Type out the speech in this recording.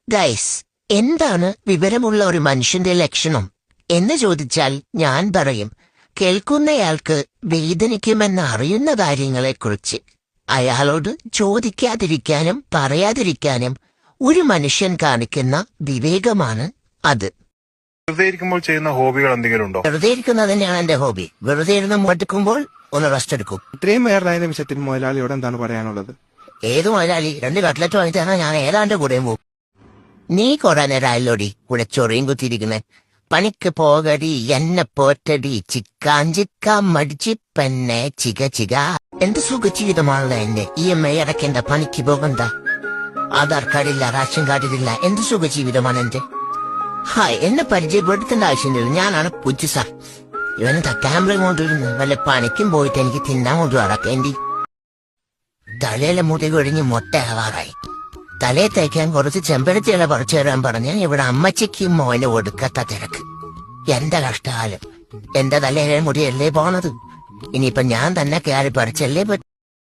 Guys, എന്താണ് വിവരമുള്ള ഒരു മനുഷ്യന്റെ ലക്ഷണം എന്ന് ചോദിച്ചാൽ ഞാൻ പറയും, കേൾക്കുന്നയാൾക്ക് വേദനിക്കുമെന്ന് അറിയുന്ന കാര്യങ്ങളെക്കുറിച്ച് അയാളോട് ചോദിക്കാതിരിക്കാനും പറയാതിരിക്കാനും ഒരു മനുഷ്യൻ കാണിക്കുന്ന വിവേകമാണ് അത്. വെറുതെ ഇരിക്കുമ്പോൾ ചെയ്യുന്ന ഹോബികൾ എന്തെങ്കിലും ഉണ്ടോ? വെറുതെ ഇരിക്കുന്നത് തന്നെയാണ് എന്റെ ഹോബി. വെറുതെ ഇരുന്ന് മടുക്കുമ്പോൾ ഒന്ന് റെസ്റ്റ് എടുക്കും. ഇത്രയും വൈറലായ നിമിഷത്തിൽ മുതലാളിയോട് എന്താണ് പറയാനുള്ളത്? ഏത് മുതലാളി 2 കട്ട്ലറ്റ് വാങ്ങി തന്നാൽ ഞാൻ ഏതാണ്ട് കൂടെയും പോകും. നീ കുറെ നേരമായല്ലോടി കൂടെ ചൊറിയും കുത്തിയിരിക്കുന്നെ. പണിക്ക് പോകടി, എന്നെ പോറ്റടി, ചിക്കാൻ ചിക്കാൻ മടിച്ചി പെണ്ണെ ചിക ചിക. എന്ത് സുഖജീവിതമാണല്ലോ എന്റെ. EMI അടയ്ക്കേണ്ട, പണിക്ക് പോകണ്ട, ആധാർ കാർഡില്ല, റേഷൻ കാർഡില്ല. എന്ത് സുഖജീവിതമാണ് എന്റെ. ഹായ്, എന്നെ പരിചയപ്പെടുത്തേണ്ട ആവശ്യമില്ല. ഞാനാണ് പുച്ചു സാർ. ഇവനെന്താ ക്യാമറ കൊണ്ടിരുന്ന് വല്ല പണിക്കും പോയിട്ട് എനിക്ക് തിന്നാൻ കൊണ്ട് നടക്കേണ്ടി. തലയിലെ മുടി കൊഴിഞ്ഞ് മൊട്ടയാവാറായി. തലയെ തയ്ക്കാൻ കുറച്ച് ചെമ്പരത്തിയില പറിച്ചു തരാൻ പറഞ്ഞ ഇവിടെ അമ്മച്ചിക്കും മോനെ ഒടുക്കത്ത തിരക്ക്. എന്റെ കഷ്ടകാലം. എന്റെ തലയിലെ മുടിയല്ലേ പോണത്. ഇനിയിപ്പൊ ഞാൻ തന്നെ കയറി പറിച്ചല്ലേ പറ്റും.